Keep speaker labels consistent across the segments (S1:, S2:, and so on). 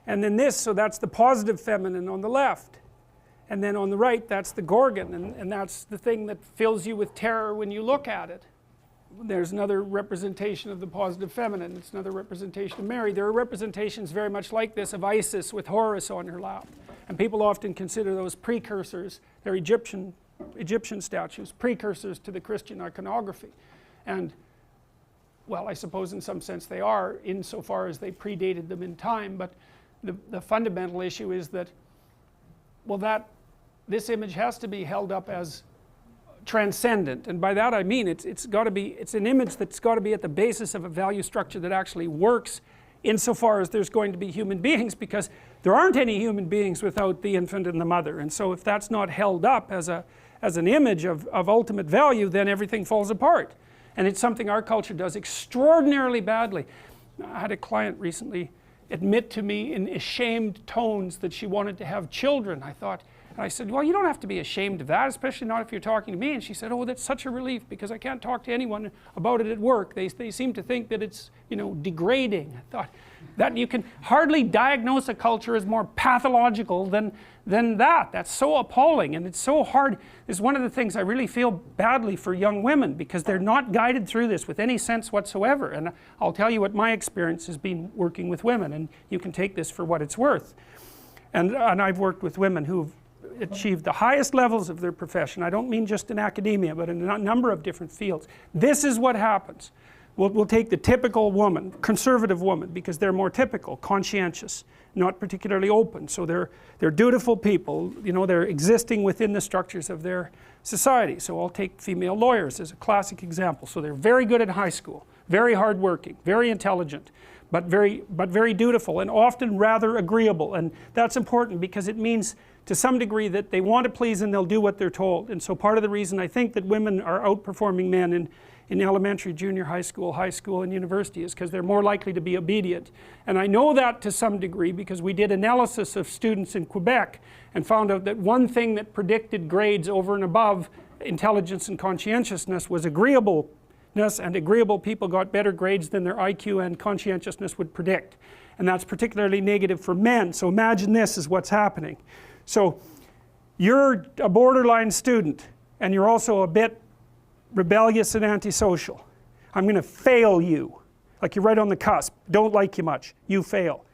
S1: And then this, so that's the positive feminine on the left. And then on the right, that's the Gorgon, and that's the thing that fills you with terror when you look at it. There's another representation of the positive feminine. It's another representation of Mary. There are representations very much like this of Isis with Horus on her lap. And people often consider those precursors, they're Egyptian statues, precursors to the Christian iconography. And, well, I suppose in some sense they are, insofar as they predated them in time, but the fundamental issue is that, well, this image has to be held up as transcendent, and by that I mean it's an image that's got to be at the basis of a value structure that actually works insofar as there's going to be human beings, because there aren't any human beings without the infant and the mother. And so if that's not held up as an image of ultimate value, then everything falls apart. And it's something our culture does extraordinarily badly. I had a client recently admit to me in ashamed tones that she wanted to have children. And I said, well, you don't have to be ashamed of that, especially not if you're talking to me. And she said, oh, that's such a relief, because I can't talk to anyone about it at work. They seem to think that it's, degrading. I thought, that you can hardly diagnose a culture as more pathological than that. That's so appalling, and it's so hard. It's one of the things I really feel badly for young women, because they're not guided through this with any sense whatsoever. And I'll tell you what my experience has been working with women, and you can take this for what it's worth. And I've worked with women who've achieved the highest levels of their profession. I don't mean just in academia, but in a number of different fields. This is what happens. We'll take the typical woman, conservative woman, because they're more typical, conscientious, not particularly open. So they're dutiful people, they're existing within the structures of their society. So I'll take female lawyers as a classic example. So they're very good in high school, very hardworking, very intelligent, but very dutiful, and often rather agreeable. And that's important, because it means to some degree that they want to please and they'll do what they're told. And so part of the reason I think that women are outperforming men in elementary, junior high school, and university is because they're more likely to be obedient. And I know that to some degree because we did analysis of students in Quebec and found out that one thing that predicted grades over and above intelligence and conscientiousness was agreeableness, and agreeable people got better grades than their IQ and conscientiousness would predict. And that's particularly negative for men. So imagine this is what's happening. So you're a borderline student, and you're also a bit rebellious and antisocial. I'm going to fail you. Like you're right on the cusp. Don't like you much. You fail.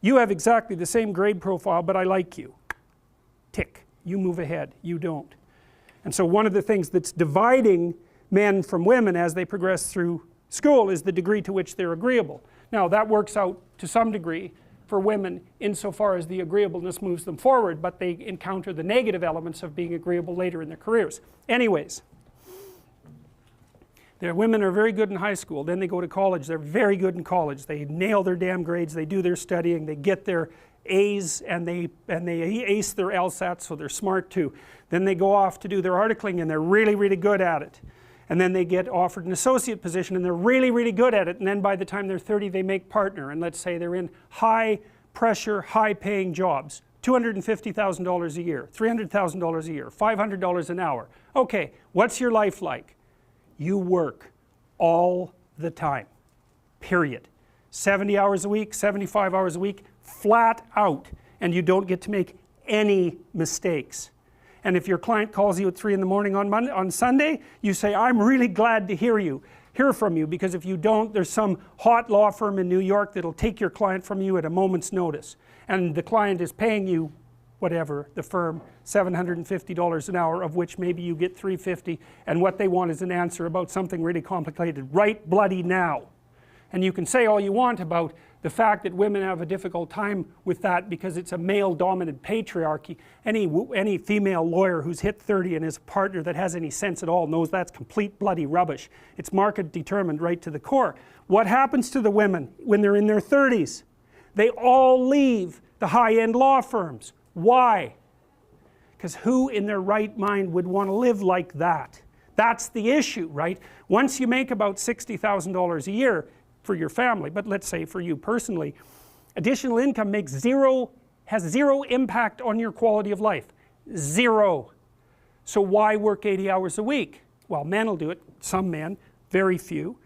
S1: You have exactly the same grade profile, but I like you. Tick. You move ahead. You don't. And so one of the things that's dividing men from women as they progress through school is the degree to which they're agreeable. Now that works out to some degree for women insofar as the agreeableness moves them forward, but they encounter the negative elements of being agreeable later in their careers. Anyways, their women are very good in high school, then they go to college, they're very good in college, they nail their damn grades, they do their studying, they get their A's, and they ace their LSAT, so they're smart too. Then they go off to do their articling and they're really, really good at it. And then they get offered an associate position and they're really, really good at it, and then by the time they're 30 they make partner, and let's say they're in high pressure, high paying jobs, $250,000 a year, $300,000 a year, $500 an hour. Okay, what's your life like? You work all the time, period. 70 hours a week, 75 hours a week, flat out, and you don't get to make any mistakes. And if your client calls you at 3 in the morning on Sunday, you say, I'm really glad to hear from you, because if you don't, there's some hot law firm in New York that'll take your client from you at a moment's notice. And the client is paying you, whatever, the firm, $750 an hour, of which maybe you get $350, and what they want is an answer about something really complicated, right bloody now. And you can say all you want about the fact that women have a difficult time with that because it's a male-dominant patriarchy. Any female lawyer who's hit 30 and is a partner that has any sense at all knows that's complete bloody rubbish. It's market determined right to the core. What happens to the women when they're in their 30s? They all leave the high-end law firms. Why? Because who in their right mind would want to live like that? That's the issue, right? Once you make about $60,000 a year for your family, but let's say for you personally, additional income has zero impact on your quality of life. Zero. So why work 80 hours a week? Well, men will do it, some men, very few.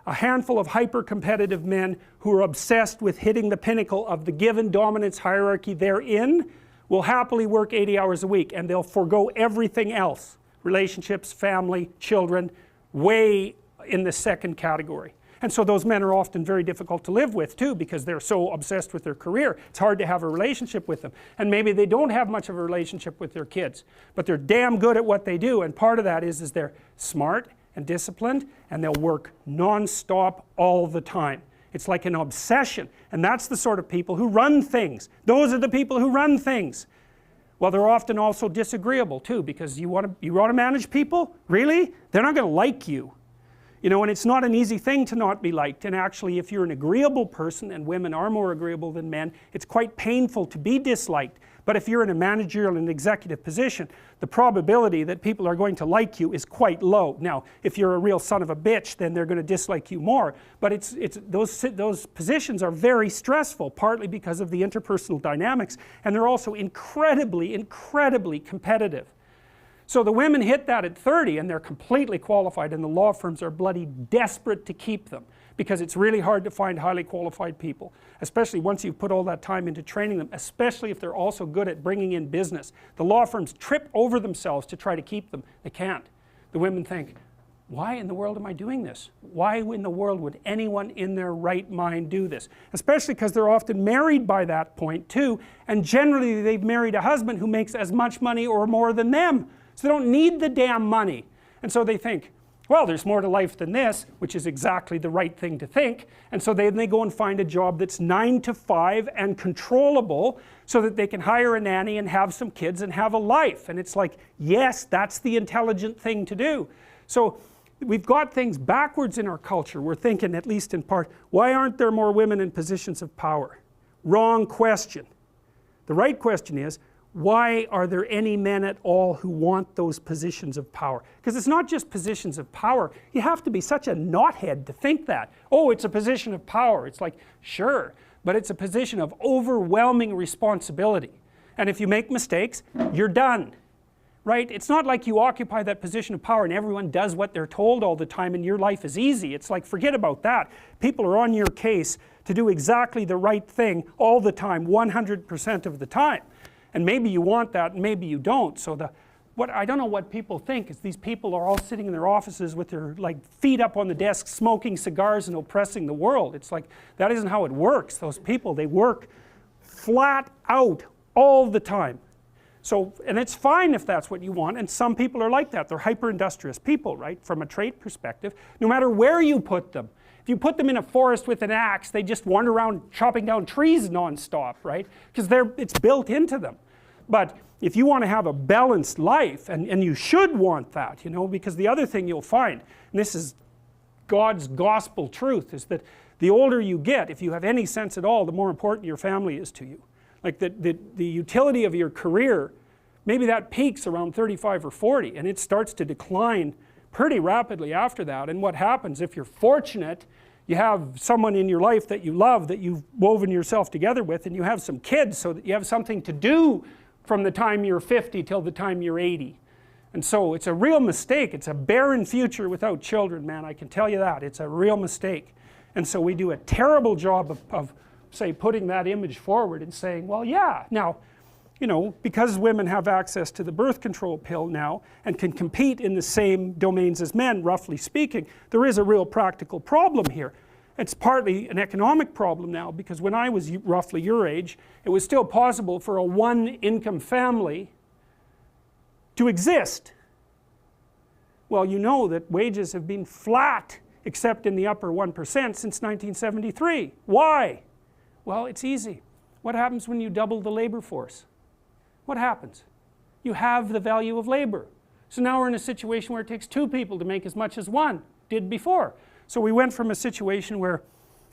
S1: a handful of hyper-competitive men who are obsessed with hitting the pinnacle of the given dominance hierarchy they're in will happily work 80 hours a week, and they'll forego everything else, relationships, family, children, way in the second category. And so those men are often very difficult to live with too, because they're so obsessed with their career. It's hard to have a relationship with them. And maybe they don't have much of a relationship with their kids, but they're damn good at what they do, and part of that is they're smart and disciplined, and they'll work non-stop all the time. It's like an obsession, and that's the sort of people who run things. Those are the people who run things. Well, they're often also disagreeable too, because you want to manage people? Really? They're not going to like you. You know, and it's not an easy thing to not be liked, and actually if you're an agreeable person, and women are more agreeable than men, it's quite painful to be disliked. But if you're in a managerial and executive position, the probability that people are going to like you is quite low. Now, if you're a real son of a bitch, then they're going to dislike you more. But those positions are very stressful, partly because of the interpersonal dynamics, and they're also incredibly, incredibly competitive. So the women hit that at 30 and they're completely qualified, and the law firms are bloody desperate to keep them, because it's really hard to find highly qualified people, especially once you've put all that time into training them, especially if they're also good at bringing in business. The law firms trip over themselves to try to keep them. They can't. The women think, why in the world am I doing this? Why in the world would anyone in their right mind do this? Especially because they're often married by that point too, and generally they've married a husband who makes as much money or more than them. So they don't need the damn money. And so they think, well, there's more to life than this, which is exactly the right thing to think. And so then they go and find a job that's 9 to 5 and controllable, so that they can hire a nanny and have some kids and have a life. And it's like, yes, that's the intelligent thing to do. So we've got things backwards in our culture. We're thinking, at least in part, why aren't there more women in positions of power? Wrong question. The right question is, why are there any men at all who want those positions of power? Because it's not just positions of power. You have to be such a knothead to think that. Oh, it's a position of power. It's like, sure, but it's a position of overwhelming responsibility. And if you make mistakes, you're done. Right? It's not like you occupy that position of power and everyone does what they're told all the time and your life is easy. It's like, forget about that. People are on your case to do exactly the right thing all the time, 100% of the time. And maybe you want that and maybe you don't. So I don't know what people think is these people are all sitting in their offices with their feet up on the desk, smoking cigars and oppressing the world. It's like, that isn't how it works. Those people, they work flat out all the time. So, and it's fine if that's what you want, and some people are like that. They're hyper-industrious people, right, from a trait perspective, no matter where you put them. If you put them in a forest with an axe, they just wander around chopping down trees non-stop, right, because it's built into them. But if you want to have a balanced life, and you should want that, you know, because the other thing you'll find, and this is God's gospel truth, is that the older you get, if you have any sense at all, the more important your family is to you. Like the utility of your career, maybe that peaks around 35 or 40, and it starts to decline pretty rapidly after that. And what happens, if you're fortunate, you have someone in your life that you love, that you've woven yourself together with, and you have some kids so that you have something to do from the time you're 50 till the time you're 80. And so it's a real mistake. It's a barren future without children, man, I can tell you that. It's a real mistake. And so we do a terrible job of say, putting that image forward and saying, well, yeah, now, you know, because women have access to the birth control pill now and can compete in the same domains as men, roughly speaking, there is a real practical problem here. It's partly an economic problem now, because when I was roughly your age, it was still possible for a one-income family to exist. Well, you know that wages have been flat, except in the upper 1% since 1973. Why? Well, it's easy. What happens when you double the labor force? What happens? You have the value of labor. So now we're in a situation where it takes 2 people to make as much as 1 did before. So we went from a situation where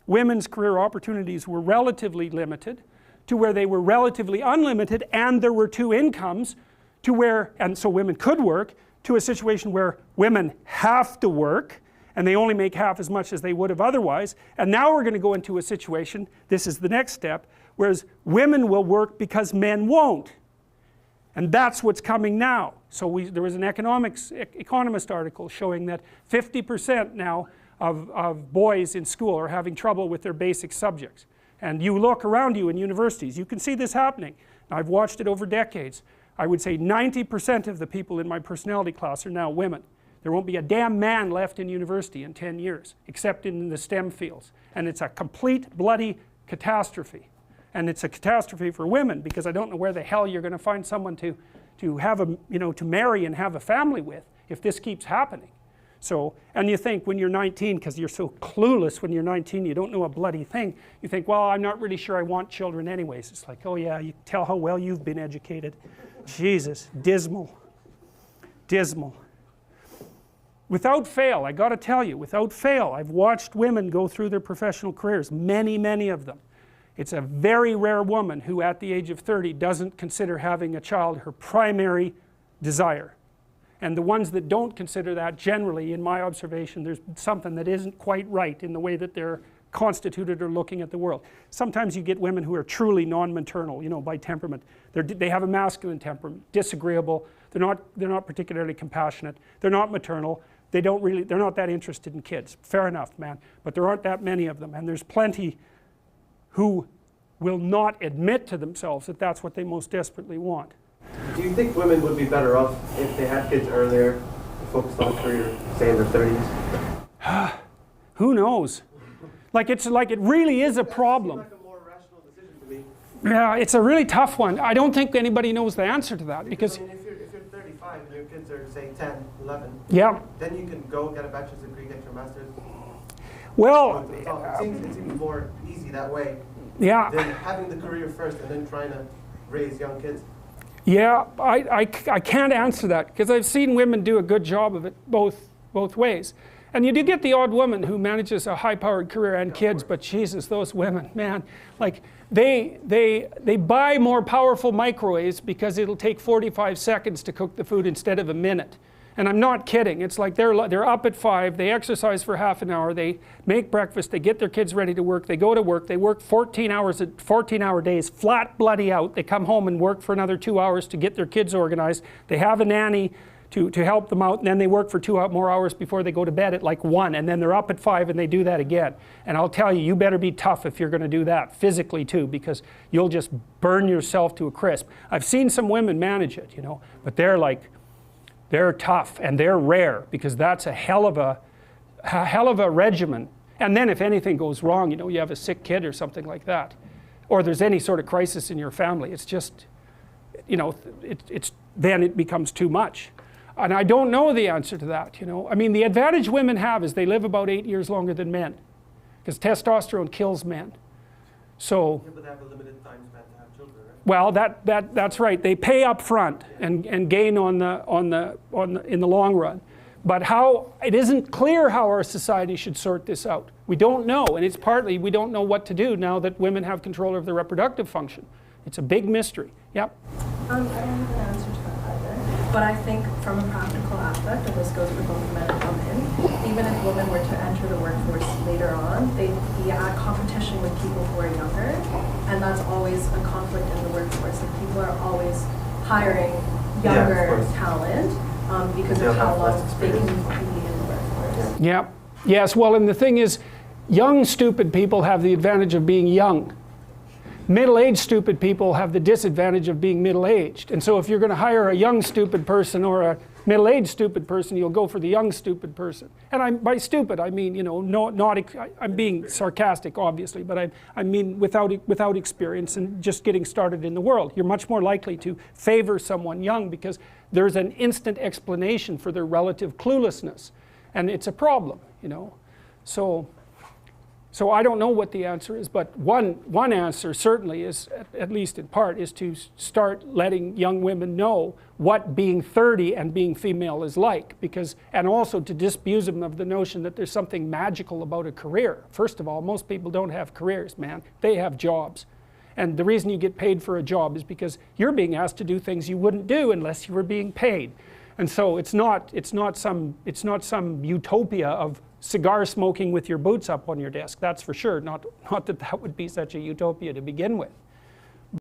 S1: women's career opportunities were relatively limited to where they were relatively unlimited and there were 2 incomes, to where, and so women could work, to a situation where women have to work and they only make half as much as they would have otherwise. And now we're going to go into a situation, this is the next step, whereas women will work because men won't. And that's what's coming now. So there was an economist article showing that 50% now of boys in school are having trouble with their basic subjects. And you look around you in universities, you can see this happening. I've watched it over decades. I would say 90% of the people in my personality class are now women. There won't be a damn man left in university in 10 years, except in the STEM fields. And it's a complete bloody catastrophe. And it's a catastrophe for women, because I don't know where the hell you're going to find someone to have a, to marry and have a family with if this keeps happening. So, and you think when you're 19, because you're so clueless when you're 19, you don't know a bloody thing, you think, well, I'm not really sure I want children anyways. It's like, oh yeah, you tell how well you've been educated. Jesus, dismal. Dismal. Without fail, I got to tell you, without fail, I've watched women go through their professional careers, many, many of them. It's a very rare woman who at the age of 30 doesn't consider having a child her primary desire. And the ones that don't consider that, generally, in my observation, there's something that isn't quite right in the way that they're constituted or looking at the world. Sometimes you get women who are truly non-maternal, by temperament. They have a masculine temperament, disagreeable, they're not particularly compassionate, they're not maternal, they're not that interested in kids. Fair enough, man. But there aren't that many of them, and there's plenty who will not admit to themselves that that's what they most desperately want.
S2: Do you think women would be better off if they had kids earlier and focused on a career, say in their 30s?
S1: Who knows? Like it really is a problem.
S2: That seems like a more rational decision to me.
S1: Yeah, it's a really tough one. I don't think anybody knows the answer to that, because
S2: I mean, if you're 35 and your kids are, say, 10, 11,
S1: yeah.
S2: then you can go get a bachelor's degree, get your master's.
S1: Well,
S2: it seems more easy that way
S1: yeah.
S2: than having the career first and then trying to raise young kids.
S1: Yeah, I can't answer that, because I've seen women do a good job of it both ways. And you do get the odd woman who manages a high-powered career and kids, but Jesus, those women, man, like they buy more powerful microwaves because it'll take 45 seconds to cook the food instead of a minute. And I'm not kidding. It's like they're up at 5, they exercise for half an hour, they make breakfast, they get their kids ready to work, they go to work, they work 14-hour days, flat bloody out, they come home and work for another 2 hours to get their kids organized, they have a nanny to help them out, and then they work for 2 more hours before they go to bed at like 1, and then they're up at 5 and they do that again. And I'll tell you, you better be tough if you're going to do that, physically too, because you'll just burn yourself to a crisp. I've seen some women manage it, but they're tough and they're rare, because that's a hell of a regimen. And then if anything goes wrong, you have a sick kid or something like that, or there's any sort of crisis in your family, it's just, then it becomes too much. And I don't know the answer to that, I mean, the advantage women have is they live about 8 years longer than men, because testosterone kills men. So,
S2: Yeah, but they have a limited time span to have children, right?
S1: well, that's right. They pay up front and gain in the long run. But it isn't clear how our society should sort this out. We don't know, and it's partly we don't know what to do now that women have control of their reproductive function. It's a big mystery. Yep.
S3: I don't have an answer to that either. But I think from a practical aspect, and this goes for both men and women, even if women were to enter the workforce later on, they'd be at competition with people who are younger, and that's always a conflict in the workforce. Like, people are always hiring younger talent because of how long they can be in the workforce.
S1: Yep. Yes, well, and the thing is, young stupid people have the advantage of being young. Middle-aged stupid people have the disadvantage of being middle-aged. And so if you're going to hire a young stupid person or a middle-aged stupid person, you'll go for the young stupid person. And by stupid, I mean, I'm being sarcastic, obviously, but I mean without experience and just getting started in the world. You're much more likely to favor someone young because there's an instant explanation for their relative cluelessness. And it's a problem, So I don't know what the answer is, but one answer certainly is, at least in part, is to start letting young women know what being 30 and being female is like, and also to disabuse them of the notion that there's something magical about a career. First of all, most people don't have careers, man. They have jobs. And the reason you get paid for a job is because you're being asked to do things you wouldn't do unless you were being paid. And so it's not some utopia of cigar smoking with your boots up on your desk, that's for sure. Not that would be such a utopia to begin with.